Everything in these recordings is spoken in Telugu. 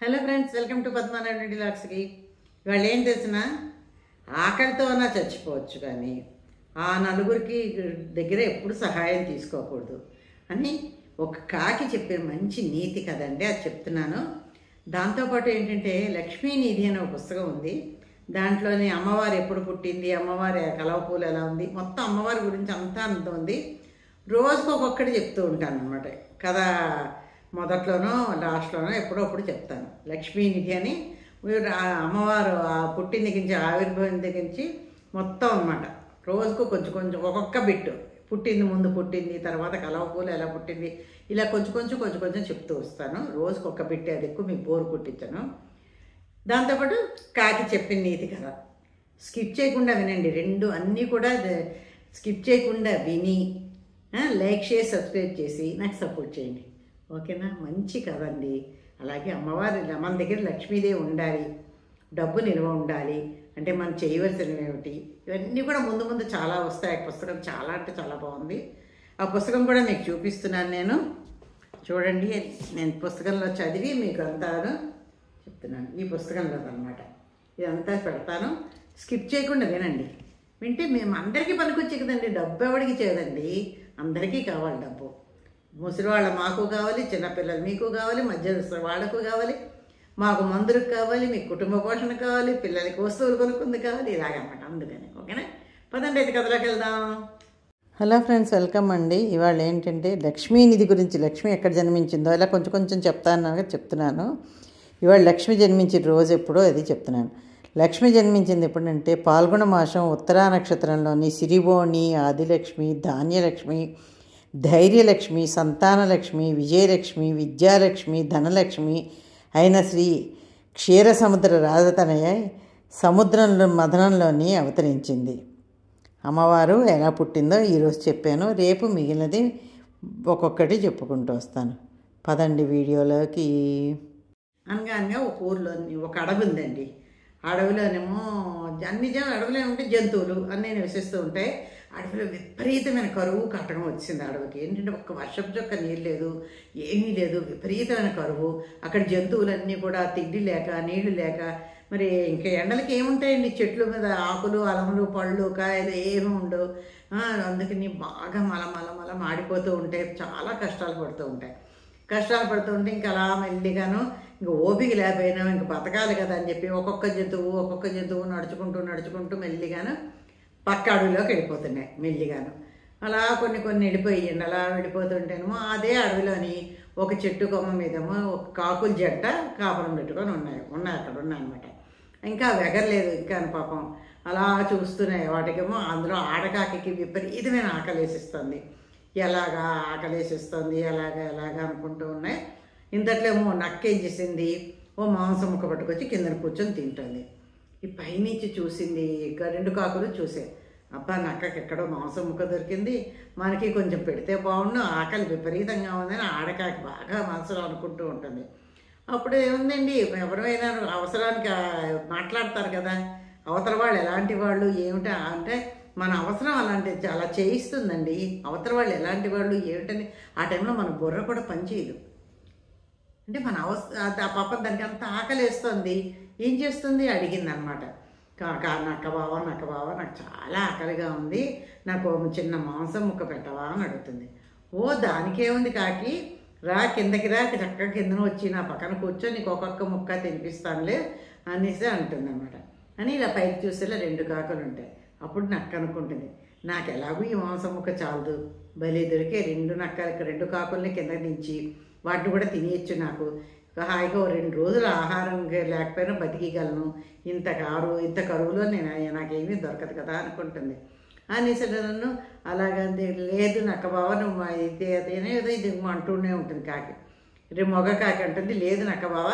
Hello friends, welcome to Padmanaidu డిలాక్స్కి. ఇవాళ ఏం తెలిసిన ఆకలితో అన్నా చచ్చిపోవచ్చు, కానీ ఆ నలుగురికి దగ్గర ఎప్పుడు సహాయం తీసుకోకూడదు అని ఒక కాకి చెప్పే మంచి నీతి కదండి, అది చెప్తున్నాను. దాంతోపాటు ఏంటంటే లక్ష్మీనిధి అనే ఒక పుస్తకం ఉంది. దాంట్లోని అమ్మవారు ఎప్పుడు పుట్టింది, అమ్మవారి కలవపూలు ఎలా ఉంది, మొత్తం అమ్మవారి గురించి అంతా ఉంది. రోజుకు ఒక్కొక్కటి చెప్తూ ఉంటాను అనమాట. కథ మొదట్లోనో లాస్ట్లోనో ఎప్పుడప్పుడు చెప్తాను. లక్ష్మీనిధి అని అమ్మవారు పుట్టిన దగ్గర నుంచి, ఆవిర్భావం దగ్గర నుంచి మొత్తం అనమాట. రోజుకు కొంచెం కొంచెం ఒక్కొక్క బిట్టు, పుట్టింది, ముందు పుట్టింది, తర్వాత కలవపూలు ఎలా పుట్టింది, ఇలా కొంచెం కొంచెం చెప్తూ వస్తాను. రోజుకు ఒక్క బిట్టే, అది ఎక్కువ మీకు బోరు పుట్టించాను. దాంతోపాటు కాకి చెప్పిన నీతి కదా, స్కిప్ చేయకుండా వినండి. రెండు అన్నీ కూడా స్కిప్ చేయకుండా విని లైక్ షేర్ సబ్స్క్రైబ్ చేసి నాకు సపోర్ట్ చేయండి, ఓకేనా? మంచి కథ అండి. అలాగే అమ్మవారి మన దగ్గర లక్ష్మీదేవి ఉండాలి, డబ్బు నిల్వ ఉండాలి అంటే మనం చేయవలసినవి ఏమిటి, ఇవన్నీ కూడా ముందు ముందు చాలా వస్తాయి. ఆ పుస్తకం చాలా అంటే చాలా బాగుంది. ఆ పుస్తకం కూడా మీకు చూపిస్తున్నాను నేను, చూడండి. నేను పుస్తకంలో చదివి మీకు అంతా చెప్తున్నాను. ఈ పుస్తకంలో అనమాట ఇదంతా పెడతాను. స్కిప్ చేయకుండా వినండి. వింటే మేము అందరికీ పనికొచ్చే కదండి. డబ్బు ఎవరికి చేయదండి, అందరికీ కావాలి డబ్బు. ముసలివాళ్ళ మాకు కావాలి, చిన్నపిల్లలు మీకు కావాలి, మధ్యస్థ వాళ్ళకు కావాలి, మాకు మందులకు కావాలి, మీకు కుటుంబ పోషణ కావాలి, పిల్లలకి వస్తువులు కొనుక్కుంది కావాలి, ఇలాగనమాట. అందుకని ఓకేనా, పదండి అయితే కథలోకి వెళ్దాం. హలో ఫ్రెండ్స్, వెల్కమ్ అండి. ఇవాళ ఏంటంటే లక్ష్మీనిధి గురించి, లక్ష్మి ఎక్కడ జన్మించిందో ఇలా కొంచెం చెప్తున్నాను. ఇవాళ లక్ష్మి జన్మించిన రోజు ఎప్పుడో అది చెప్తున్నాను. లక్ష్మి జన్మించింది ఎప్పుడంటే పాల్గొన మాసం ఉత్తరా నక్షత్రంలోని సిరిబోణి, ఆదిలక్ష్మి, ధాన్యలక్ష్మి, ధైర్యలక్ష్మి, సంతానలక్ష్మి, విజయలక్ష్మి, విద్యాలక్ష్మి, ధనలక్ష్మి అయిన శ్రీ క్షీరసముద్ర రాజతనయ సముద్రంలో మథనంలోని అవతరించింది. అమ్మవారు ఎలా పుట్టిందో ఈరోజు చెప్పాను. రేపు మిగిలినది ఒక్కొక్కటి చెప్పుకుంటూ వస్తాను. పదండి వీడియోలోకి. అనగా ఒక ఊర్లోని ఒక అడవి ఉందండి. అడవిలోనేమో అడవిలో ఉంటే జంతువులు అన్నీ నివసిస్తూ ఉంటాయి. అడవిలో విపరీతమైన కరువు కట్టడం వచ్చింది అడవికి. ఏంటంటే ఒక్క వర్షపు చొక్క నీళ్ళు లేదు, ఏమీ లేదు, విపరీతమైన కరువు. అక్కడ జంతువులన్నీ కూడా తిండి లేక, నీళ్లు లేక, మరి ఇంకా ఎండలకి ఏముంటాయండి, చెట్ల మీద ఆకులు, అలములు, పళ్ళు, కాయలు ఏమి ఉండవు. అందుకని బాగా మల మాడిపోతూ ఉంటాయి. చాలా కష్టాలు పడుతూ ఉంటే ఇంకా అలా మెల్లిగాను ఇంకా ఓపిక లేకపోయినా ఇంక బతకాలి కదా అని చెప్పి ఒక్కొక్క జంతువు నడుచుకుంటూ మెల్లిగాను పక్క అడవిలోకి వెళ్ళిపోతున్నాయి. మెల్లిగాను అలా కొన్ని వెళ్ళిపోయండి. అలా వెళ్ళిపోతుంటేనేమో అదే అడవిలోని ఒక చెట్టు కొమ్మ మీదేమో ఒక కాకుల జంట కాపురం పెట్టుకొని అక్కడ ఉన్నాయన్నమాట. ఇంకా వెగరలేదు ఇంకా పాపం. అలా చూస్తున్నాయి. వాటికేమో అందులో ఆడకాకి విపరీతమైన ఆకలేసిస్తుంది. ఎలాగా అనుకుంటూ ఉన్నాయి. ఇంతట్లో ఏమో నక్క ఏం చేసింది, ఓ మాంసం ముక్క పట్టుకొచ్చి కిందన కూర్చొని తింటుంది. ఈ పైనుంచి చూసింది, రెండు కాకులు చూసే, అబ్బా నక్కకి ఎక్కడో మాంసం ముక్క దొరికింది, మనకి కొంచెం పెడితే బాగుండు, ఆకలి విపరీతంగా ఉందని ఆడకాకి బాగా మనసులో అనుకుంటూ ఉంటుంది. అప్పుడు ఏముందండి, ఎవరైనా అవసరానికి మాట్లాడతారు కదా, అవతల వాళ్ళు ఎలాంటి వాళ్ళు ఏమిటా అంటే మన అవసరం అలాంటి అలా చేయిస్తుందండి. అవతల వాళ్ళు ఎలాంటి వాళ్ళు ఏమిటని ఆ టైంలో మన బుర్ర కూడా పనిచేయదు. అంటే మన ఆ పాప దానికి అంత ఆకలి వేస్తుంది. ఏం చేస్తుంది, అడిగింది అనమాట. నక్క బావ నాకు చాలా ఆకలిగా ఉంది, నాకు చిన్న మాంసం ముక్క పెట్టవా అని అడుగుతుంది. ఓ దానికేముంది కాకి, రా కిందకి రా, చక్కగా కిందన వచ్చి నా పక్కన కూర్చొని నీకు ఒక్కొక్క ముక్క తినిపిస్తానులే అనేసి అంటుంది అనమాట. అని ఇలా పైకి చూసేలా రెండు కాకులు ఉంటాయి. అప్పుడు నక్క అనుకుంటుంది, నాకు ఎలాగూ ఈ మాంసం ముక్క చాలదు, బలి దొరికే రెండు కాకుల్ని కిందకి దించి వాటిని కూడా తినేయచ్చు, నాకు హాయిగా 2 రోజులు ఆహారం లేకపోయినా బతికిగలను, ఇంత కరువులో నాకేమీ దొరకదు కదా అనుకుంటుంది. అనేసి నన్ను అలాగంది. లేదు నక్క బావ నువ్వు ఇదేదో ఇది అంటూనే ఉంటుంది కాకి. మగ కాకి అంటుంది, లేదు నక్క బావ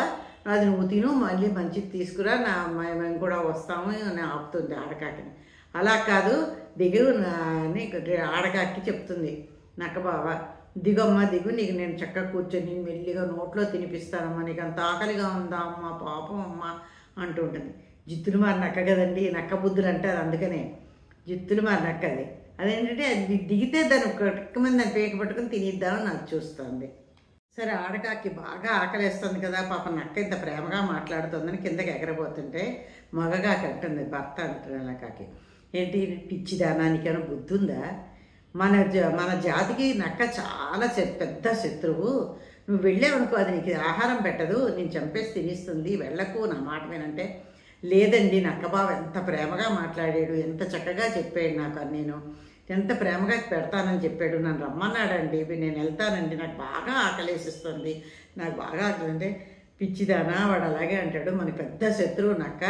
అది నువ్వు తిను, మళ్ళీ మంచిది తీసుకురా, మేము కూడా వస్తాము అని ఆపుతుంది ఆడకాకిని. అలా కాదు, దిగు అని ఆడకాకి చెప్తుంది. నక్క బావ దిగమ్మా దిగు, నీకు నేను చక్కగా కూర్చొని మెల్లిగా నోట్లో తినిపిస్తానమ్మా, నీకు అంత ఆకలిగా ఉందా అమ్మ, పాపం అమ్మ అంటూ ఉంటుంది. జిత్తులు మారి నక్క కదండి, నక్క బుద్ధులు అంటారు, అందుకనే జిత్తులు మారి నక్క అది. అదేంటంటే అది దిగితే దాన్ని ఒక్క మంది దాన్ని పేక పట్టుకుని తినిద్దామని నాకు చూస్తుంది. సరే ఆడకాకి బాగా ఆకలేస్తుంది కదా, పాప నక్క ఇంత ప్రేమగా మాట్లాడుతుందని కిందకి ఎగరబోతుంటే మగగాకి అంటుంది, భర్త అంటున్నా కాకి, ఏంటి పిచ్చిదానా, నీకేమైనా బుద్ధి ఉందా? మన జాతికి నక్క చాలా పెద్ద శత్రువు. నువ్వు వెళ్ళావనుకో అది నీకు ఆహారం పెట్టదు, నేను చంపేసి తినిస్తుంది, వెళ్ళకు, నా మాట వినంటే, లేదండి నక్కబావ ఎంత ప్రేమగా మాట్లాడాడు, ఎంత చక్కగా చెప్పాడు నాకు, నేను ఎంత ప్రేమగా పెడతానని చెప్పాడు, నన్ను రమ్మన్నాడండి, నేను వెళ్తానండి, నాకు బాగా ఆకలేసిస్తుంది, నాకు బాగా ఆకలి. పిచ్చిదానా, వాడు అలాగే అంటాడు, మన పెద్ద శత్రువు నక్క,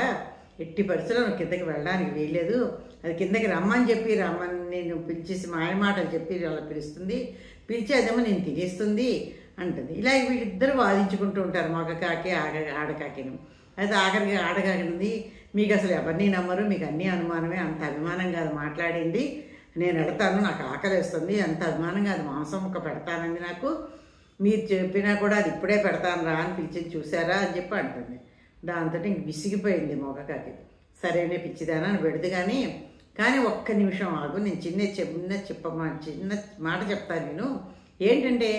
ఎట్టి పరిస్థితుల్లో కిందకి వెళ్ళడానికి వీల్లేదు, అది కిందకి రమ్మని చెప్పి నేను పిలిచేసి మాయ మాటలు చెప్పి అలా పిలుస్తుంది, పిలిచేదేమో నేను తినేస్తుంది అంటుంది. ఇలా వీళ్ళిద్దరు వాదించుకుంటూ ఉంటారు, మగ కాకి ఆడకాకిని. అయితే ఆఖరికి ఆడకాకింది, మీకు అసలు ఎవరిని నమ్మరు, మీకు అన్నీ అనుమానమే, అంత అభిమానంగా అది మాట్లాడింది, నేను వెళతాను, నాకు ఆకలిస్తుంది, అంత అభిమానంగా అది మాంసం ముక్క పెడతానండి, నాకు మీరు చెప్పినా కూడా అది ఇప్పుడే పెడతాను రా అని పిలిచింది చూసారా అని చెప్పి అంటుంది. దాంతో ఇంక విసిగిపోయింది మొగకాకి. సరేనే పిచ్చిదానా అని పెడదు కానీ ఒక్క నిమిషం ఆగు, నేను చిన్న మాట చెప్తాను, నేను ఏంటంటే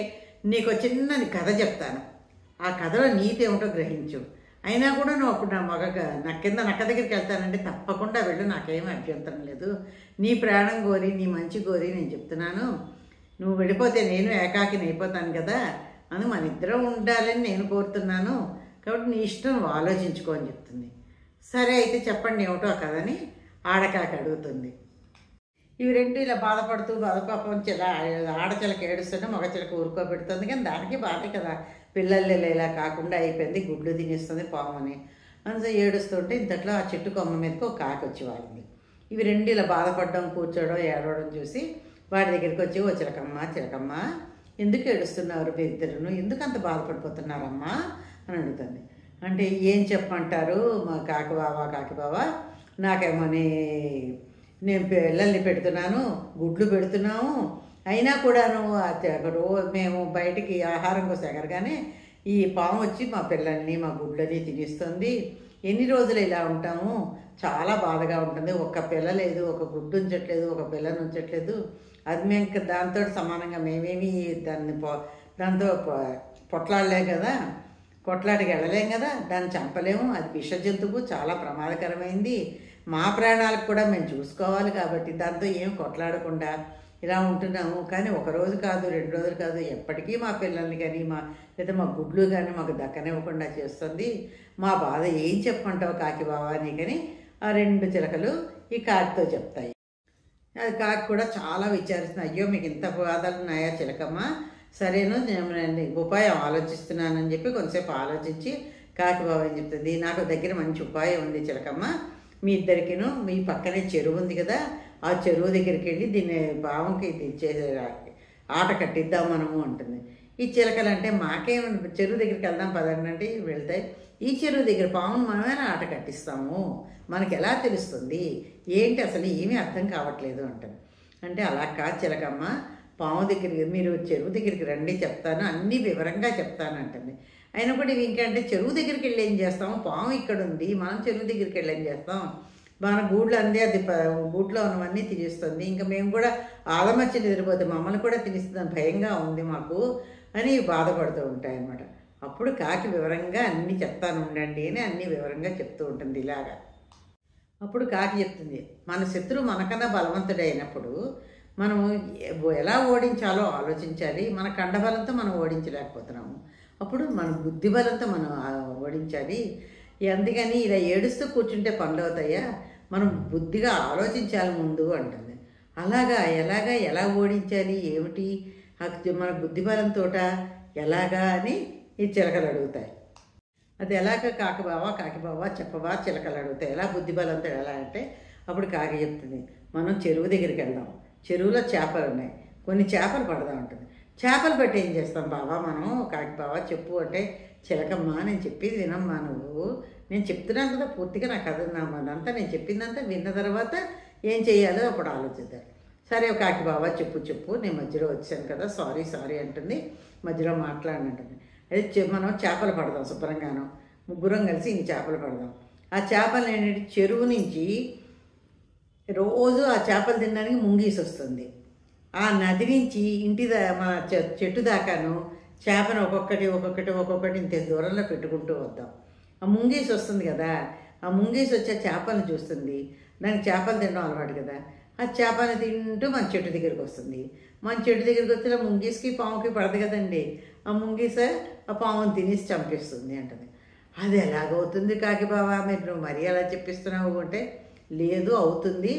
నీకు చిన్న కథ చెప్తాను, ఆ కథలో నీతి ఏమిటో గ్రహించు, అయినా కూడా నువ్వు అప్పుడు నా కింద నక్క దగ్గరికి వెళ్తానంటే తప్పకుండా వెళ్ళు, నాకేమీ అభ్యంతరం లేదు, నీ ప్రాణం కోరి నీ మంచి కోరి నేను చెప్తున్నాను, నువ్వు వెళ్ళిపోతే నేను ఏకాకిని అయిపోతాను కదా, అని మన ఇద్దరం ఉండాలని నేను కోరుతున్నాను, కాబట్టి నీ ఇష్టం ఆలోచించుకో అని చెప్తుంది. సరే అయితే చెప్పండి ఏమిటో ఆ కథని ఆడకాకి అడుగుతుంది. ఇవి రెండు ఇలా బాధపడుతూ పాపం ఆడచిలక ఏడుస్తుంటే మగచిలక ఊరుకోబెడుతుంది, కానీ దానికి బాధే కదా, పిల్లలు ఇలా కాకుండా అయిపోయింది, గుడ్లు తినేస్తుంది పాముని అని ఏడుస్తుంటే ఇంతట్లో ఆ చెట్టు కొమ్మ మీదకి ఒక కాకి వచ్చి వాడింది. ఇవి రెండు ఇలా బాధపడడం, కూర్చోవడం, ఏడవడం చూసి వాడి దగ్గరికి వచ్చి, ఓ చిలకమ్మ ఎందుకు ఏడుస్తున్నారు మీ ఇద్దరును, ఎందుకు అంత బాధపడిపోతున్నారమ్మా అని అడుగుతుంది. అంటే ఏం చెప్పమంటారు మా కాకి బావ, నాకేమో నేను పిల్లల్ని పెడుతున్నాను, గుడ్లు పెడుతున్నాము, అయినా కూడాను మేము బయటికి ఆహారం కోసం ఎగరగానే ఈ పాము వచ్చి మా పిల్లల్ని మా గుడ్లని తినేస్తుంది, ఎన్ని రోజులు ఇలా ఉంటాము, చాలా బాధగా ఉంటుంది, ఒక్క పిల్ల లేదు, ఒక గుడ్డు ఉంచట్లేదు, ఒక పిల్లని ఉంచట్లేదు, అది మేము దాంతో సమానంగా మేమేమి దాంతో పొట్లాడలేం కదా, కొట్లాడికి వెళ్ళలేం కదా, దాన్ని చంపలేము, అది విష జంతువు, చాలా ప్రమాదకరమైంది, మా ప్రాణాలకు కూడా మేము చూసుకోవాలి, కాబట్టి దాంతో ఏం కొట్లాడకుండా ఇలా ఉంటున్నాము, కానీ ఒక రోజు కాదు 2 రోజులు కాదు, ఎప్పటికీ మా పిల్లల్ని కానీ లేదా మా గుడ్లు కానీ మాకు దక్కనివ్వకుండా చేస్తుంది, మా బాధ ఏం చెప్పమంటావు కాకి బావా నీకని ఆ 2 చిలకలు ఈ కాకితో చెప్తాయి. అది కాకి కూడా చాలా విచారిస్తుంది, అయ్యో మీకు ఇంత బాధలు ఉన్నాయా చిలకమ్మ, సరేను నేను ఉపాయం ఆలోచిస్తున్నానని చెప్పి కొంతసేపు ఆలోచించి కాకి బావ ఏం చెప్తుంది, నాకు దగ్గర మంచి ఉపాయం ఉంది చిలకమ్మ, మీ ఇద్దరికిను మీ పక్కనే చెరువు ఉంది కదా, ఆ చెరువు దగ్గరికి వెళ్ళి దీన్ని పాముకి ఆట కట్టిద్దాం మనము అంటుంది. ఈ చిలకలు అంటే మాకేం చెరువు దగ్గరికి వెళ్దాం పదండి అంటే వెళ్తాయి, ఈ చెరువు దగ్గర పామును మనమేనా ఆట కట్టిస్తాము, మనకి ఎలా తెలుస్తుంది, ఏంటి అసలు ఏమీ అర్థం కావట్లేదు అంటాను. అంటే అలా కాదు చిలకమ్మ, పాము దగ్గరికి మీరు చెరువు దగ్గరికి రండి చెప్తాను, అన్నీ వివరంగా చెప్తాను అంటుంది. అయినా కూడా ఇంకంటే చెరువు దగ్గరికి వెళ్ళి ఏం చేస్తాము, పాము ఇక్కడ ఉంది, మనం చెరువు దగ్గరికి వెళ్ళి ఏం చేస్తాం, మన గూళ్ళు అందే అది గూట్లో ఉన్నవన్నీ తినేస్తుంది, ఇంకా మేము కూడా ఆదమర్చి నిద్రపోతే మమ్మల్ని కూడా తినేస్తుందని భయంగా ఉంది మాకు అని బాధపడుతూ ఉంటాయన్నమాట. అప్పుడు కాకి వివరంగా అన్నీ చెప్తాను ఉండండి అని అన్నీ వివరంగా చెప్తూ ఉంటుంది ఇలాగా. అప్పుడు కాకి చెప్తుంది, మన శత్రువు మనకన్నా బలవంతుడైనప్పుడు మనము ఎలా ఓడించాలో ఆలోచించాలి, మన కండబలంతో మనం ఓడించలేకపోతున్నాము, అప్పుడు మన బుద్ధి బలంతో మనం ఓడించాలి, అందుకని ఇలా ఏడుస్తూ కూర్చుంటే పనులు అవుతాయా, మనం బుద్ధిగా ఆలోచించాలి ముందు అంటుంది. ఎలా ఓడించాలి ఏమిటి మన బుద్ధి బలంతో ఎలాగా అని ఈ చిలకలు అడుగుతాయి. అది ఎలాగ కాకి బావా చెప్పవా చిలకలు అడుగుతాయి, ఎలా బుద్ధి బలంతో ఎలా అంటే అప్పుడు కాకి చెప్తుంది, మనం చెరువు దగ్గరికి వెళ్దాం, చెరువులో చేపలు ఉన్నాయి, కొన్ని చేపలు పడదాం ఉంటుంది. చేపలు పెట్టి ఏం చేస్తాం బావా మనం, కాకి బావా చెప్పు అంటే, చిలకమ్మ నేను చెప్పేది వినమ్మా నువ్వు, నేను చెప్తున్నాను కదా పూర్తిగా నాకు అదంతా నేను చెప్పిందంతా విన్న తర్వాత ఏం చేయాలో అప్పుడు ఆలోచిద్దాం. సరే కాకి బావా చెప్పు, నేను మధ్యలో వచ్చాను కదా, సారీ అంటుంది, మధ్యలో మాట్లాడినంటుంది. అయితే మనం చేపలు పడదాం శుభ్రంగాను, ముగ్గురం కలిసి ఇంక చేపలు పడదాం. ఆ చేపలు ఏంటంటే చెరువు నుంచి రోజు ఆ చేపలు తినడానికి ముంగీసి వస్తుంది, ఆ నది నుంచి మన చెట్టు దాకాను చేపను ఒక్కొక్కటి ఒక్కొక్కటి ఒక్కొక్కటి ఇంత దూరంలో పెట్టుకుంటూ వద్దాం. ఆ ముంగీస్ వస్తుంది కదా, ఆ ముంగీస్ వచ్చే చేపలను చూస్తుంది. దానికి చేపలు తినడం అలవాటు కదా, ఆ చేపని తింటూ మన చెట్టు దగ్గరికి వస్తుంది. మన చెట్టు దగ్గరికి వచ్చిన ముంగీస్కి పాముకి పడదు కదండి. ఆ ముంగీస ఆ పాముని తినేసి చంపేస్తుంది అంటది. అది ఎలాగవుతుంది కాకి బావా, మీరు మరీ అలా చెప్పిస్తున్నావు అంటే, లేదు అవుతుంది,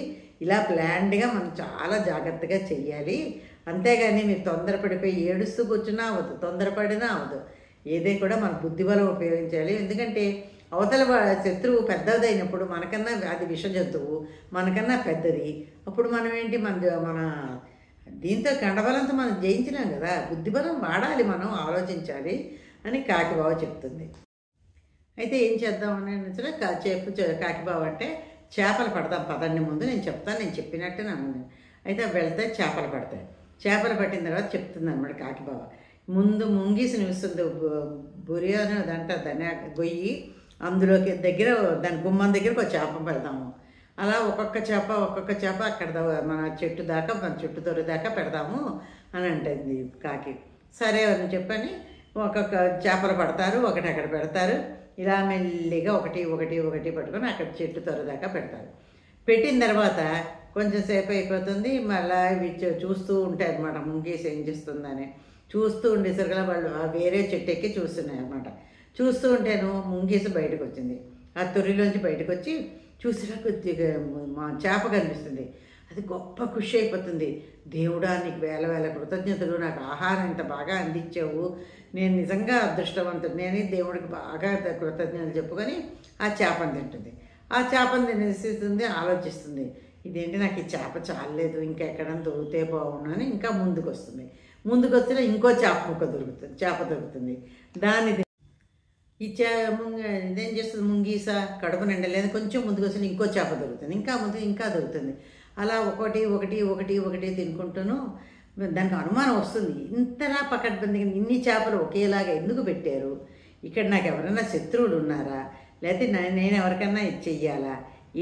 ఇలా ప్లాన్డ్గా మనం చాలా జాగ్రత్తగా చెయ్యాలి. అంతేగాని మీరు తొందరపడిపోయి ఏడుస్తూ కూర్చున్నా అవ్వదు, తొందరపడినా అవ్వదు. ఏదే కూడా మన బుద్ధిబలం ఉపయోగించాలి. ఎందుకంటే అవతల శత్రువు పెద్దదైనప్పుడు మనకన్నా అది విష జంతువు, మనకన్నా పెద్దది. అప్పుడు మనం ఏంటి, మన దీంతో కండబలంతో మనం జయించినాం కదా, బుద్ధిబలం వాడాలి, మనం ఆలోచించాలి అని కాకిబావ చెప్తుంది. అయితే ఏం చేద్దామని కాకిబావ అంటే, చేపలు పడతాం పదండి, ముందు నేను చెప్తాను, నేను చెప్పినట్టు నన్ను. అయితే వెళ్తే చేపలు పడతాయి. చేపలు పట్టిన తర్వాత చెప్తుంది అనమాట కాకిబావ. ముందు ముంగీసి నిలుస్తుంది, బురి అని అదంట దాన్ని గొయ్యి, అందులోకి దగ్గర దాని గుమ్మం దగ్గరకు ఒక చేప పెడతాము. అలా ఒక్కొక్క చేప అక్కడ మన చెట్టు దాకా, మన చుట్టు తొరి దాకా పెడతాము అని అంటుంది కాకి. సరే అని చెప్పని ఒక్కొక్క చేపలు పడతారు, ఒకటి అక్కడ పెడతారు. ఇలా మెల్లిగా ఒకటి ఒకటి ఒకటి పట్టుకొని అక్కడ చెట్టు తొరి దాకా పెడతారు. పెట్టిన తర్వాత కొంచెం సేపు అయిపోతుంది, మళ్ళీ ఇవి చూస్తూ ఉంటాయి అనమాట, ముంగీసి ఏం చేస్తుందని చూస్తూ ఉండేసరికల్లా వాళ్ళు వేరే చెట్టు ఎక్కి చూస్తున్నాయి అనమాట. చూస్తూ ఉంటేను ముంగీసి బయటకు వచ్చింది. ఆ తొరిలోంచి బయటకు వచ్చి చూసినా కొద్దిగా మా చేప కనిపిస్తుంది. అది గొప్ప ఖుషి అయిపోతుంది. దేవుడా, నీకు వేల వేల కృతజ్ఞతలు, నాకు ఆహారం ఇంత బాగా అందించావు, నేను నిజంగా అదృష్టవంతుడు, నేనే దేవుడికి బాగా కృతజ్ఞతలు చెప్పుకొని ఆ చేపను తింటుంది. ఆ చేపను తినేస్తుంది, ఆలోచిస్తుంది, ఇదేంటి నాకు ఈ చేప చాలలేదు, ఇంకా ఎక్కడైనా దొరికితే బాగుండు అని ఇంకా ముందుకు వస్తుంది. ముందుకు వస్తే ఇంకో చేప దొరుకుతుంది. దాన్ని ఈ ఇదేం చేస్తుంది, ముంగీస కడుపు నిండలేదు, కొంచెం ముందుకు వస్తే ఇంకో చేప దొరుకుతుంది, ఇంకా ముందు ఇంకా దొరుకుతుంది. అలా ఒకటి ఒకటి ఒకటి ఒకటి తినుకుంటూను దానికి అనుమానం వస్తుంది, ఇంతలా పకడ్బందీగా ఇన్ని చేపలు ఒకేలాగా ఎందుకు పెట్టారు, ఇక్కడ నాకు ఎవరైనా శత్రువులు ఉన్నారా, లేకపోతే నేను ఎవరికన్నా ఇది చెయ్యాలా,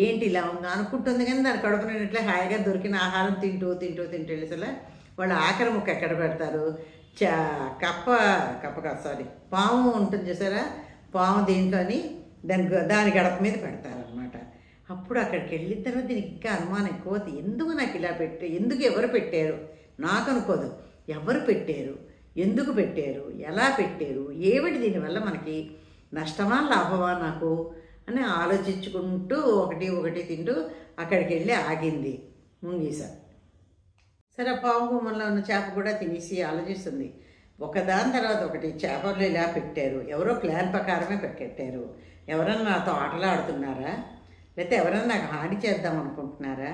ఏంటి ఇలా ఉందో అనుకుంటుంది. కానీ దాని కడుపు నిండినట్లే హాయిగా దొరికిన ఆహారం తింటూ తింటూ తింటూ వెళ్ళేసలా వాళ్ళు ఆఖరి ముక్క ఎక్కడ పెడతారు, పాము ఉంటుంది చూసారా, పాము దీంట్లోని దాని గడప మీద పెడతారనమాట. అప్పుడు అక్కడికి వెళ్ళిన తర్వాత దీనికి ఇంకా అనుమానం ఎక్కువ, ఎందుకు నాకు ఇలా ఎందుకు ఎవరు పెట్టారు, నాకు అనుకోదు, ఎవరు పెట్టారు, ఎందుకు పెట్టారు, ఎలా పెట్టారు, ఏమిటి దీనివల్ల మనకి నష్టమా లాభమా నాకు అని ఆలోచించుకుంటూ ఒకటి ఒకటి తింటూ అక్కడికి వెళ్ళి ఆగింది ముంగీస. సరే, పాము గుమ్మంలో ఉన్న చేప కూడా తినేసి ఆలోచిస్తుంది, ఒకదాని తర్వాత ఒకటి చేపలు ఇలా పెట్టారు, ఎవరో ప్లాన్ ప్రకారమే పెట్టారు, ఎవరన్నా నాతో ఆటలు ఆడుతున్నారా, లేకపోతే ఎవరన్నా నాకు హాని చేద్దాం అనుకుంటున్నారా,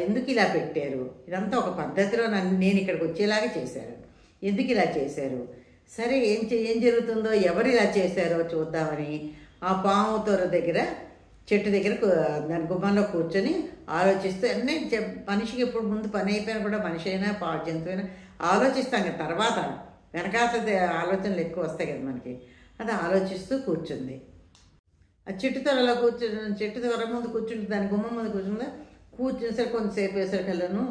ఎందుకు ఇలా పెట్టారు, ఇదంతా ఒక పద్ధతిలో నేను ఇక్కడికి వచ్చేలాగా చేశారు, ఎందుకు ఇలా చేశారు, సరే ఏం జరుగుతుందో, ఎవరు ఇలా చేశారో చూద్దామని ఆ పాము తొర దగ్గర చెట్టు దగ్గర దాని గుమ్మంలో కూర్చొని ఆలోచిస్తూ, అన్నీ మనిషికి ఎప్పుడు ముందు పని అయిపోయినా కూడా మనిషి అయినా జంతువైనా ఆలోచిస్తాం కదా, తర్వాత వెనకాల ఆలోచనలు ఎక్కువ వస్తాయి కదా మనకి, అది ఆలోచిస్తూ కూర్చుంది. ఆ చెట్టు త్వరలో చెట్టు త్వర ముందు కూర్చుంటుంది, దాని గుమ్మం ముందు కూర్చునేసరికి కొంతసేపు వేసరికల్లోనూ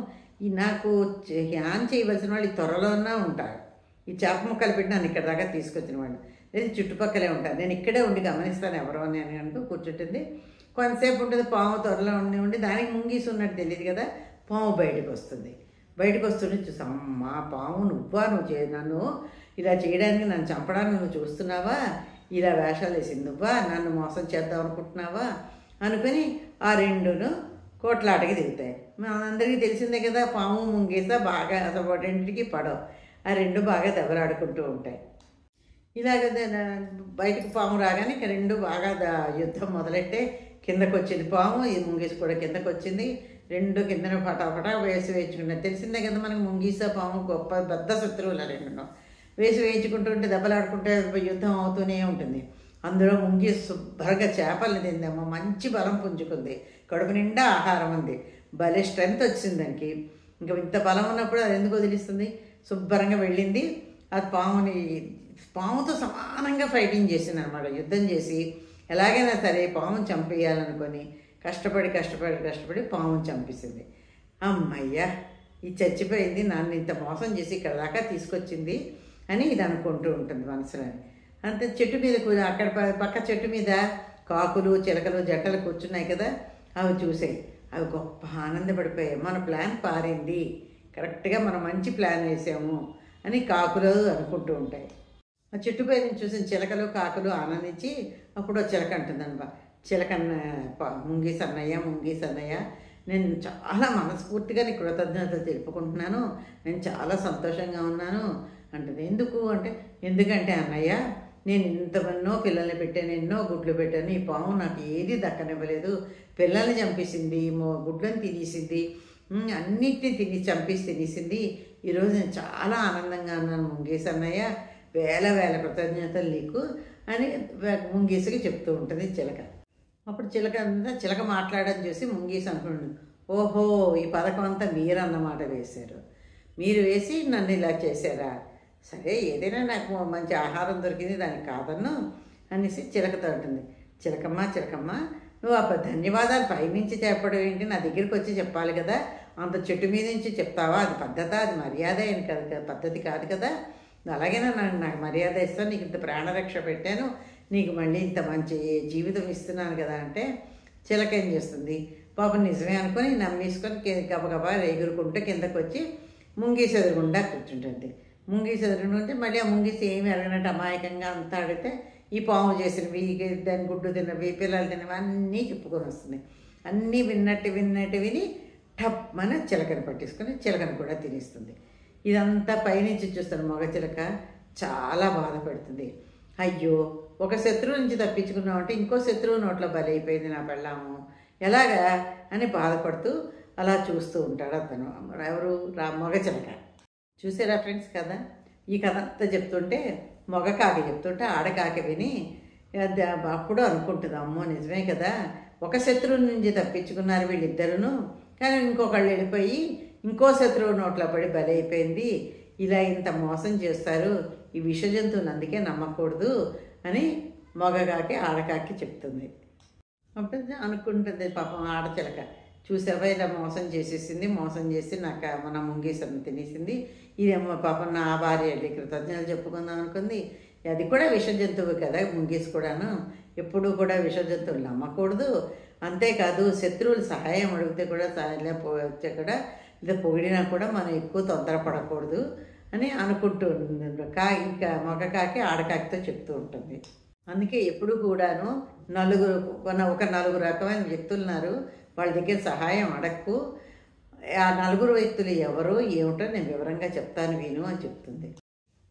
ఈ నాకు ధ్యానం చేయవలసిన వాళ్ళు ఈ త్వరలోనే ఉంటారు, ఈ చేప ముక్కలు పెట్టి నన్ను ఇక్కడ దాకా తీసుకొచ్చిన వాళ్ళు, లేదు చుట్టుపక్కలే ఉంటారు, నేను ఇక్కడే ఉండి గమనిస్తాను ఎవరో అని అంటూ కూర్చుంటుంది. కొంతసేపు ఉంటుంది, పాము త్వరలో ఉండి దానికి ముంగీసి ఉన్నట్టు తెలియదు కదా, పాము బయటకు వస్తుంది. బయటకు వస్తుంటే చూసాం, అమ్మా పాము నువ్వు నన్ను ఇలా చేయడానికి, నన్ను చంపడానికి నువ్వు చూస్తున్నావా, ఇలా వేషాలు వేసింది నువ్వా, నన్ను మోసం చేద్దాం అనుకుంటున్నావా అనుకుని ఆ రెండును కోట్లాటకి దిగుతాయి. మనందరికీ తెలిసిందే కదా, పాము ముంగీస బాగా అసలు రెండింటికి పడవు, ఆ రెండు బాగా దెబ్బలాడుకుంటూ ఉంటాయి. ఇలాగ బయటకు పాము రాగానే ఇక రెండు బాగా యుద్ధం మొదలెట్టే కిందకు వచ్చింది పాము, ఈ ముంగీస కూడా కిందకు వచ్చింది, రెండు కిందన పటాపటా వేయించుకుంటారు. తెలిసిందే కదా మనకి ముంగీస పాము గొప్ప పెద్ద శత్రువులు రెండు వేయించుకుంటుంటే దెబ్బలాడుకుంటే యుద్ధం అవుతూనే ఉంటుంది. అందులో ముంగీస శుభ్రంగా చేపలను తిందేమో, మంచి బలం పుంజుకుంది, కడుపు నిండా ఆహారం ఉంది, భలే స్ట్రెంత్ వచ్చింది దానికి. ఇంకా ఇంత బలం ఉన్నప్పుడు అది ఎందుకు వదిలిస్తుంది, శుభ్రంగా వెళ్ళింది. అది పాముతో సమానంగా ఫైటింగ్ చేసింది అనమాట, యుద్ధం చేసి ఎలాగైనా సరే పాముని చంపేయాలనుకొని కష్టపడి పాముని చంపేసింది. అమ్మయ్యా, ఇది చచ్చిపోయింది, నన్ను ఇంత మోసం చేసి ఇక్కడ దాకా తీసుకొచ్చింది, అని ఇది అనుకుంటూ ఉంటుంది మనసులో. అంతే చెట్టు మీద అక్కడ పక్క చెట్టు మీద కాకులు చిలకలు జంటలు కూర్చున్నాయి కదా, అవి చూసాయి. అవి గొప్ప ఆనందపడిపోయాయి. మన ప్లాన్ పారింది, కరెక్ట్గా మనం మంచి ప్లాన్ వేసాము అని కాకులు అనుకుంటూ ఉంటాయి. ఆ చెట్టు పై నుంచి చూసిన చిలకలు కాకులు ఆనందించి అప్పుడు చిలక అంటుందనమాట, చిలకన్న ముంగీస్ అన్నయ్య, నేను చాలా మనస్ఫూర్తిగా నీ కృతజ్ఞతలు తెలుపుకుంటున్నాను, నేను చాలా సంతోషంగా ఉన్నాను అంటుంది. ఎందుకంటే అన్నయ్య, నేను ఇంతమన్నో పిల్లల్ని పెట్టాను, ఎన్నో గుడ్లు పెట్టాను, ఈ పాము నాకు ఏది దక్కనివ్వలేదు, పిల్లల్ని చంపేసింది, గుడ్లను తినేసింది, అన్నిటినీ తినేసింది. ఈరోజు నేను చాలా ఆనందంగా ఉన్నాను ముంగీస్ అన్నయ్య, వేల కృతజ్ఞతలు నీకు అని ముంగీసుకి చెప్తూ ఉంటుంది చిలక. అప్పుడు చిలక మాట్లాడడం చూసి ముంగీసు అనుకున్నాడు, ఓహో ఈ పథకం అంతా మీరన్నమాట వేశారు, మీరు వేసి నన్ను ఇలా చేశారా, సరే ఏదైనా నాకు మంచి ఆహారం దొరికింది దానికి కాదన్ను అనేసి చిలకతో ఉంటుంది. చిలకమ్మ నువ్వు ఆ ధన్యవాదాలు పైనుంచి చెప్పడం ఏంటి, నా దగ్గరికి వచ్చి చెప్పాలి కదా, అంత చెట్టు మీద నుంచి చెప్తావా, అది పద్ధత, అది మర్యాద ఏం కాదు, పద్ధతి కాదు కదా, అలాగైనా నాకు మర్యాద ఇస్తాను, నీకు ఇంత ప్రాణరక్ష పెట్టాను, నీకు మళ్ళీ ఇంత మంచి జీవితం ఇస్తున్నాను కదా అంటే చిలక ఏం చేస్తుంది, పాపం నిజమే అనుకొని నమ్మేసుకొని గబగబా ఎగురుకుంటూ కిందకు వచ్చి ముంగీసి ఎదురుగుండా కూర్చుంటుంది. ముంగీసి ఎదురుగుంటే మళ్ళీ ఆ ముంగీసి ఏమి అడిగినట్టు అమాయకంగా అంతా అడిగితే ఈ పాము చేసినవి, దాని గుడ్డు తిన్నవి, పిల్లలు తిన్నవి అన్నీ చెప్పుకొని వస్తుంది. అన్నీ విన్నట్టు విని టప్ అని చిలకని పట్టేసుకొని చిలకను కూడా తినేస్తుంది. ఇదంతా పైనుంచి చూస్తాను మగ చిలక చాలా బాధపడుతుంది. అయ్యో ఒక శత్రువు నుంచి తప్పించుకున్నామంటే ఇంకో శత్రువు నోట్లో బలైపోయింది నా పెళ్ళాము, ఎలాగా అని బాధపడుతూ అలా చూస్తూ ఉంటాడు అతను. ఎవరు మగ చిలక. చూసారా ఫ్రెండ్స్ కదా, ఈ కథ అంతా చెప్తుంటే మగ కాకి చెప్తుంటే ఆడకాకి విని అప్పుడు అనుకుంటుంది, అమ్మో నిజమే కదా, ఒక శత్రువు నుంచి తప్పించుకున్నారు వీళ్ళిద్దరును, కానీ ఇంకొకళ్ళు వెళ్ళిపోయి ఇంకో శత్రువు నోట్లో పడి బలైపోయింది, ఇలా ఇంత మోసం చేస్తారు, ఈ విష జంతువుని అందుకే నమ్మకూడదు అని మగకాకి ఆడకాకి చెప్తుంది. అప్పుడు అనుకుంటుంది పాపం ఆడచిలక, చూసావా ఇలా మోసం చేసి నాకు మన ముంగీసను తినేసింది, ఇదేమో పాపం నా భార్య కృతజ్ఞతలు చెప్పుకుందాం అనుకుంది, అది కూడా విష జంతువు కదా ముంగీసు కూడాను, ఎప్పుడూ కూడా విష జంతువులు నమ్మకూడదు, అంతేకాదు శత్రువులు సహాయం అడిగితే కూడా వచ్చే కూడా ఇది పొగిడినా కూడా మనం ఎక్కువ తొందరపడకూడదు అని అనుకుంటూ ఇంకా మగకాకి ఆడకాకితో చెప్తూ ఉంటుంది. అందుకే ఎప్పుడు కూడాను ఒక నలుగురు రకమైన వ్యక్తులు ఉన్నారు, వాళ్ళ దగ్గర సహాయం అడక్కు, ఆ నలుగురు వ్యక్తులు ఎవరో ఏమిటో నేను వివరంగా చెప్తాను విను అని చెప్తుంది.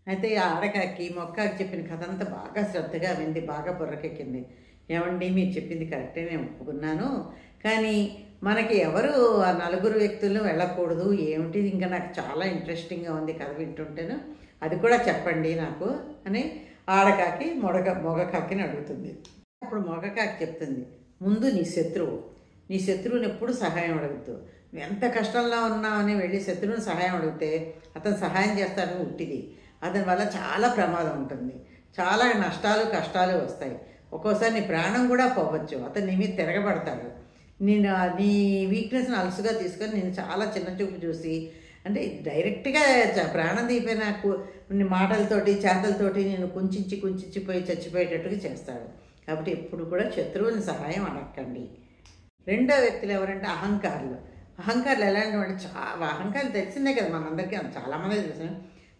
అయితే ఆ ఆడకాకి మొక్కకి చెప్పిన కథ అంతా బాగా శ్రద్ధగా వింది, బాగా బుర్రకెక్కింది. ఏమండి మీరు చెప్పింది కరెక్టే, నేను ఒప్పుకున్నాను, కానీ మనకి ఎవరు ఆ నలుగురు వ్యక్తులను వెళ్ళకూడదు ఏమిటి, ఇంకా నాకు చాలా ఇంట్రెస్టింగ్గా ఉంది కథ వింటుంటేను, అది కూడా చెప్పండి నాకు అని ఆడకాకి మొగకాకిని అడుగుతుంది. అప్పుడు మొగకాకి చెప్తుంది, ముందు నీ శత్రువుని ఎప్పుడు సహాయం అడుగుతూ, నువ్వు ఎంత కష్టంలో ఉన్నావని వెళ్ళి శత్రువుని సహాయం అడిగితే అతను సహాయం చేస్తాడని ఉట్టిది, అతని వల్ల చాలా ప్రమాదం ఉంటుంది, చాలా నష్టాలు కష్టాలు వస్తాయి, ఒక్కోసారి నీ ప్రాణం కూడా పోవచ్చు, అతను నీ మీద తిరగబడతాడు, నీ వీక్నెస్ని అలసుగా తీసుకొని నేను చాలా చిన్న చూపు చూసి అంటే డైరెక్ట్గా ప్రాణం తీపోయిన మాటలతోటి చేతలతోటి నేను కుంచిపోయి చచ్చిపోయేటట్టుగా చేస్తాడు. కాబట్టి ఎప్పుడు కూడా శత్రువుని సహాయం అడగండి. రెండో వ్యక్తులు ఎవరంటే అహంకారులు ఎలాంటి వాళ్ళు, అహంకారం తెలిసిందే కదా మనందరికీ, చాలామంది తెలిసిన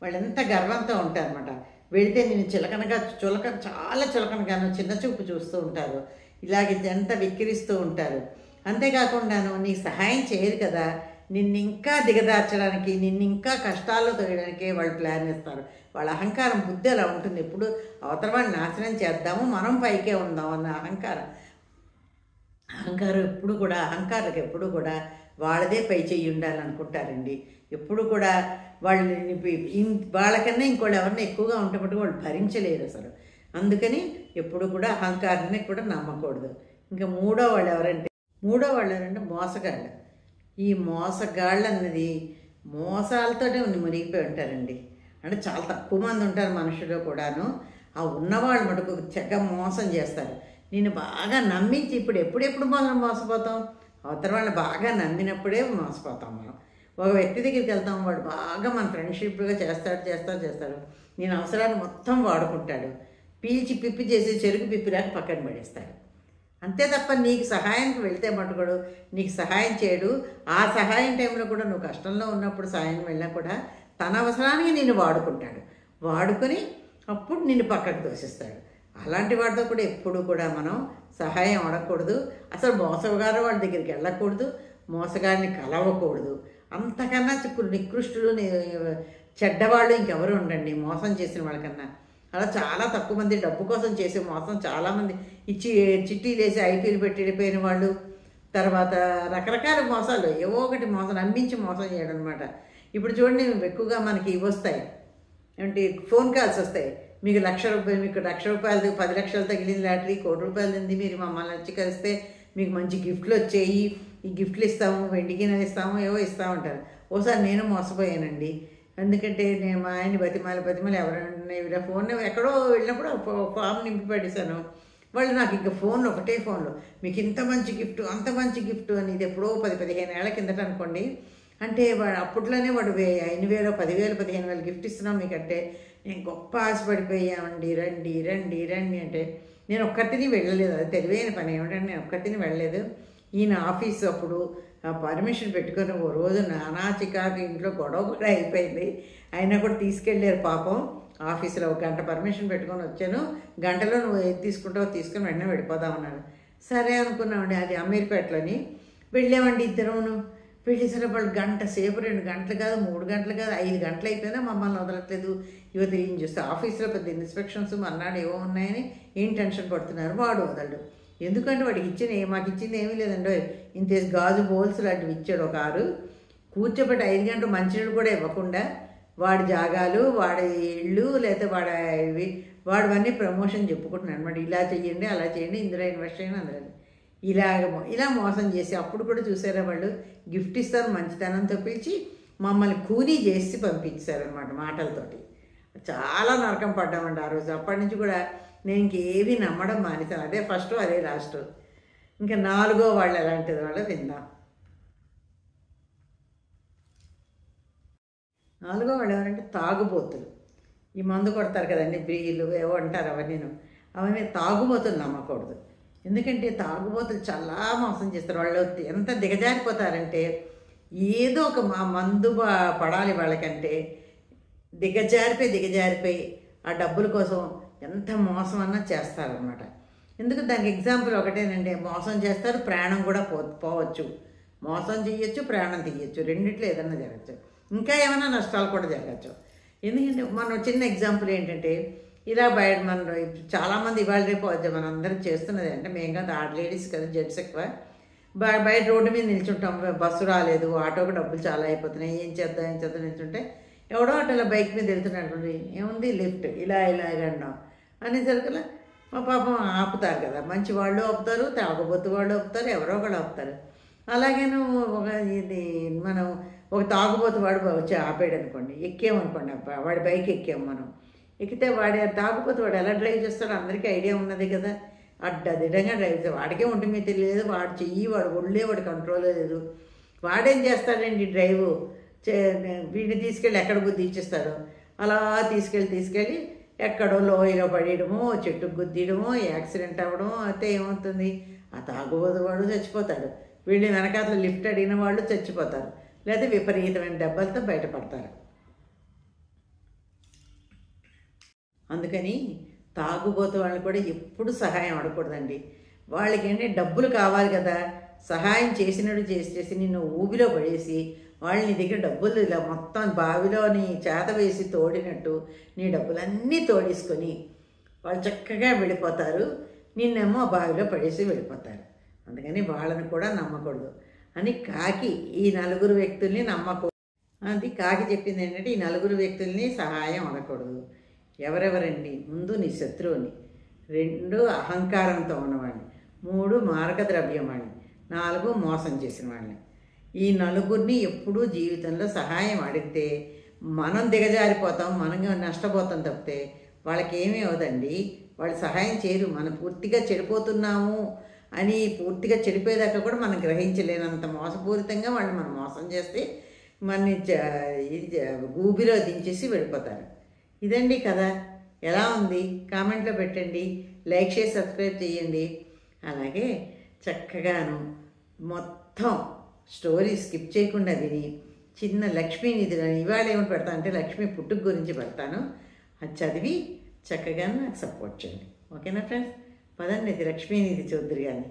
వాళ్ళు ఎంత గర్వంతో ఉంటారన్నమాట. వెళితే నేను చాలా చులకనగాను చిన్న చూపు చూస్తూ ఉంటారు, ఇలాగే ఎంత విక్కిరిస్తూ ఉంటారు. అంతేకాకుండాను నీకు సహాయం చేయరు కదా, నిన్ను ఇంకా దిగదార్చడానికి, నిన్ను ఇంకా కష్టాల్లో తొయ్యడానికే వాళ్ళు ప్లాన్ వేస్తారు. వాళ్ళ అహంకారం బుద్ధి అలా ఉంటుంది, ఎప్పుడు అవతల వాళ్ళు నాశనం చేద్దాము మనం పైకే ఉందాం అన్న అహంకారం అహంకారులకు ఎప్పుడు కూడా వాళ్ళదే పై చెయ్యి ఉండాలనుకుంటారండి. ఎప్పుడు కూడా వాళ్ళకన్నా ఇంకోళ్ళు ఎవరన్నా ఎక్కువగా ఉంటేప్పుడు వాళ్ళు భరించలేరు అసలు. అందుకని ఎప్పుడు కూడా అహంకారాన్ని కూడా నమ్మకూడదు. ఇంకా మూడో వాళ్ళు ఎవరంటే మోసగాళ్ళు. ఈ మోసగాళ్ళు అన్నది మోసాలతోనే మునిగిపోయి ఉంటారండి. అంటే చాలా తక్కువ మంది ఉంటారు మనుషులు కూడాను. ఆ ఉన్నవాళ్ళు మటుకు చెగ్గ మోసం చేస్తారు. నేను బాగా నమ్మించి ఎప్పుడెప్పుడు మనం మోసపోతాం, అవతల వాళ్ళు బాగా నమ్మినప్పుడే మోసపోతాం మనం. ఒక వ్యక్తి దగ్గరికి వెళ్తాం, వాడు బాగా మన ఫ్రెండ్షిప్గా చేస్తాడు. నేను అవసరాన్ని మొత్తం వాడుకుంటాడు. పీల్చి పిప్పి చేసి చెరుకు పిప్పిలాగా పక్కన పడేస్తాడు. అంతే తప్ప నీకు సహాయానికి వెళ్తే మటుకోడు నీకు సహాయం చేయడు. ఆ సహాయం టైంలో కూడా నువ్వు కష్టంలో ఉన్నప్పుడు సహాయం వెళ్ళినా కూడా తన అవసరానికి నిన్ను వాడుకుంటాడు. వాడుకొని అప్పుడు నిన్ను పక్కకు తోసిస్తాడు. అలాంటి వాడితో కూడా ఎప్పుడు కూడా మనం సహాయం అడగకూడదు. అసలు మోసగారు వాళ్ళ దగ్గరికి వెళ్ళకూడదు, మోసగారిని కలవకూడదు. అంతకన్నా నికృష్టులు చెడ్డవాళ్ళు ఇంకెవరు ఉండండి మోసం చేసిన వాళ్ళకన్నా. అలా చాలా తక్కువ మంది డబ్బు కోసం చేసే మోసం చాలామంది చిట్టీలు వేసి ఐపీలు పెట్టి వెళ్ళిపోయిన వాళ్ళు, తర్వాత రకరకాల మోసాలు ఏవో ఒకటి మోసం నమ్మించి మోసం చేయడం అనమాట. ఇప్పుడు చూడండి ఎక్కువగా మనకి ఇవి వస్తాయి, ఏంటి ఫోన్ కాల్స్ వస్తాయి. మీకు ₹1,00,000 మీకు ₹1,00,000 10 లక్షలు తగిలింది లాటరీ, ₹1,00,00,000 తింది, మీరు మమ్మల్ని వచ్చి కలిస్తే మీకు మంచి గిఫ్ట్లు వచ్చాయి, ఈ గిఫ్ట్లు ఇస్తాము, వెండి గిన్నెలు ఇస్తాము, ఏవో ఇస్తామంటారు. ఓసారి నేను మోసపోయానండి. ఎందుకంటే నేను మా ఆయన్ని బతిమాలి ఎవరైనా ఇలా ఫోన్ ఎక్కడో వెళ్ళినప్పుడు ఫామ్ నింపి పడేశాను. వాళ్ళు నాకు ఇంకా ఫోన్లో ఒకటే ఫోన్లో మీకు ఇంత మంచి గిఫ్ట్ అంత మంచి గిఫ్ట్ అని. ఇది ఎప్పుడో 10-15 ఏళ్ల కిందట అనుకోండి. అంటే వాడు అప్పట్లోనే వాడు 5,000 10,000 15,000 గిఫ్ట్ ఇస్తున్నాం మీకంటే నేను గొప్ప ఆశపడిపోయామండి. రండి రండి రండి అంటే నేను ఒక్కటిని వెళ్ళలేదు. అది తెలివైన పని ఏమిటంటే నేను ఒక్కటిని వెళ్ళలేదు. ఈయన ఆఫీస్ అప్పుడు పర్మిషన్ పెట్టుకొని ఓ రోజు నానా చికాకు ఇంట్లో గొడవ కూడా అయిపోయింది. అయినా కూడా తీసుకెళ్ళారు పాపం. ఆఫీసులో 1 గంట పర్మిషన్ పెట్టుకొని వచ్చాను, గంటలో నువ్వు ఏది తీసుకుంటావో తీసుకుని వెంటనే వెళ్ళిపోదామన్నాడు. సరే అనుకున్నామండి. అది అమీర్పేటలోని వెళ్ళామండి ఇద్దరును. వెళ్ళేసరికి వాళ్ళు గంట సేపు 2 గంటలు కాదు 3 గంటలు కాదు 5 గంటలు అయిపోయినా మమ్మల్ని వదలట్లేదు. యువత ఏం చేస్తే ఆఫీస్లో పెద్ద ఇన్స్పెక్షన్స్ మన్నాడు ఏవో ఉన్నాయని ఏం టెన్షన్ పడుతున్నారు. వాడు వదలడు. ఎందుకంటే వాడికి మాకు ఇచ్చింది ఏమీ లేదండి. ఇంత గాజు బౌల్స్ లాంటివి ఇచ్చాడు ఒక 6. కూర్చోబెట్టి 5 గంటలు మంచినీళ్ళు కూడా ఇవ్వకుండా వాడి జాగాలు వాడి ఇళ్ళు లేకపోతే వాడివన్నీ ప్రమోషన్ చెప్పుకుంటున్నాను అనమాట. ఇలా చెయ్యండి అలా చేయండి, ఇందులో ఇన్వెస్ట్ చేయండి, అందులో ఇలా మోసం చేసి అప్పుడు కూడా చూసారా వాళ్ళు గిఫ్ట్ ఇస్తారు మంచితనంతో పిలిచి మమ్మల్ని కూలీ చేసి పంపించారనమాట మాటలతోటి. చాలా నరకం పడ్డామండి ఆ రోజు. అప్పటి నుంచి కూడా నేను ఇంకేవి నమ్మడం మానేశాను. అదే ఫస్ట్ అదే లాస్ట్. ఇంకా 4వ వాళ్ళు ఎలాంటిది వాళ్ళు విందాం. 4వ వాళ్ళు ఎవరంటే తాగుబోతులు. ఈ మందు కొడతారు కదండి, బ్రీలు ఏవో అంటారు, అవన్నీ తాగుబోతులు నమ్మకూడదు. ఎందుకంటే తాగుబోతులు చాలా మోసం చేస్తారు. వాళ్ళు ఎంత దిగజారిపోతారంటే ఏదో ఒక మందు పడాలి వాళ్ళకంటే దిగజారిపోయి ఆ డబ్బుల కోసం ఎంత మోసం అన్నా చేస్తారనమాట. ఎందుకు దానికి ఎగ్జాంపుల్ ఒకటేనండి. మోసం చేస్తారు, ప్రాణం కూడా పోవచ్చు. మోసం చేయొచ్చు, ప్రాణం తీయచ్చు, రెండిట్లో ఏదన్నా జరగచ్చు, ఇంకా ఏమైనా నష్టాలు కూడా జరగచ్చు. ఎందుకంటే మనం చిన్న ఎగ్జాంపుల్ ఏంటంటే ఇలా బయట మన చాలామంది ఇవాళ రేపు మనం అందరం చేస్తున్నది అంటే మేము కదా లేడీస్ కదా జెంట్స్ ఎక్కువ బయట రోడ్డు మీద నిల్చుంటాం. బస్సు రాలేదు, ఆటోకి డబ్బులు చాలా అయిపోతున్నాయి, ఏం చేద్దాం నిల్చుంటే ఎవడో అట్లా బైక్ మీద వెళ్తున్నాడు, ఏముంది లిఫ్ట్ ఇలా అన్నాం అనేసరికి మా పాపం ఆపుతారు కదా. మంచి వాళ్ళు ఆపుతారు, తాగుబోతు వాళ్ళు ఆపుతారు, ఎవరో ఒకళ్ళు ఆపుతారు. అలాగే మనం ఒక తాగుబోతు వాడు వచ్చి ఆపాడు అనుకోండి, ఎక్కామనుకోండి, వాడి బైక్ ఎక్కాము మనం. ఎక్కితే తాగుబోతు వాడు ఎలా డ్రైవ్ చేస్తాడో అందరికీ ఐడియా ఉన్నది కదా. అడ్డదిడ్డంగా డ్రైవ్ చేస్తాడు. వాడికే ఒంటి మీద తెలియదు, వాడు చెయ్యి వాడు ఒళ్ళే వాడి కంట్రోల్ లేదు. వాడేం చేస్తాడండి డ్రైవ్, వీడిని తీసుకెళ్ళి ఎక్కడ గుద్దిచ్చేస్తాడు. అలా తీసుకెళ్ళి ఎక్కడో లోయలో పడేయడమో, చెట్టుకు గుద్దీయడమో, యాక్సిడెంట్ అవ్వడమో అయితే ఏమవుతుంది, ఆ తాగుబోతు వాడు చచ్చిపోతాడు, వీళ్ళు వెనకాతల లిఫ్ట్ అడిగిన వాళ్ళు చచ్చిపోతారు, లేదా విపరీతమైన దెబ్బలతో బయటపడతారు. అందుకని తాగుబోతు వాళ్ళు కూడా ఎప్పుడు సహాయం అడగకూడదండి. వాళ్ళకి డబ్బులు కావాలి కదా, సహాయం చేసినట్టు చేసి నిన్ను ఊబిలో పడేసి వాళ్ళు నీ దగ్గర డబ్బులు ఇలా మొత్తం బావిలోని చేత వేసి తోడినట్టు నీ డబ్బులన్నీ తోడేసుకొని వాళ్ళు చక్కగా వెళ్ళిపోతారు, నిన్నేమో ఆ బావిలో పడేసి వెళ్ళిపోతారు. అందుకని వాళ్ళని కూడా నమ్మకూడదు అని కాకి ఈ 4 వ్యక్తుల్ని నమ్మకూడదు. అది కాకి చెప్పింది ఏంటంటే ఈ 4 వ్యక్తుల్ని సహాయం అడగకూడదు. ఎవరెవరండి? ముందు నీ శత్రువుని, 2 అహంకారంతో ఉన్నవాడిని, 3 మారకద్రవ్యం వాడిని, 4 మోసం చేసిన వాళ్ళని. ఈ 4ని ఎప్పుడూ జీవితంలో సహాయం అడిగితే మనం దిగజారిపోతాం, మనం నష్టపోతాం తప్పితే వాళ్ళకి ఏమీ అవదండి. వాళ్ళు సహాయం చేయరు. మనం పూర్తిగా చెడిపోతున్నాము అని పూర్తిగా చెడిపోయేదాకా కూడా మనం గ్రహించలేనంత మోసపూరితంగా వాళ్ళు మనం మోసం చేస్తే మనని ఊబిలో దించేసి వెళ్ళిపోతారు. ఇదండి కథ. ఎలా ఉంది కామెంట్లో పెట్టండి, లైక్ చేసి సబ్స్క్రైబ్ చేయండి. అలాగే చక్కగాను మొత్తం స్టోరీ స్కిప్ చేయకుండా విని చిన్న లక్ష్మీనిధి ఇవాళ ఏమిటి పెడతాను అంటే లక్ష్మీ పుట్టుక గురించి పెడతాను. అది చదివి చక్కగా నాకు సపోర్ట్ చేయండి. ఓకేనా ఫ్రెండ్స్? పదండి, ఇది లక్ష్మీనిధి చూద్దురు కానీ.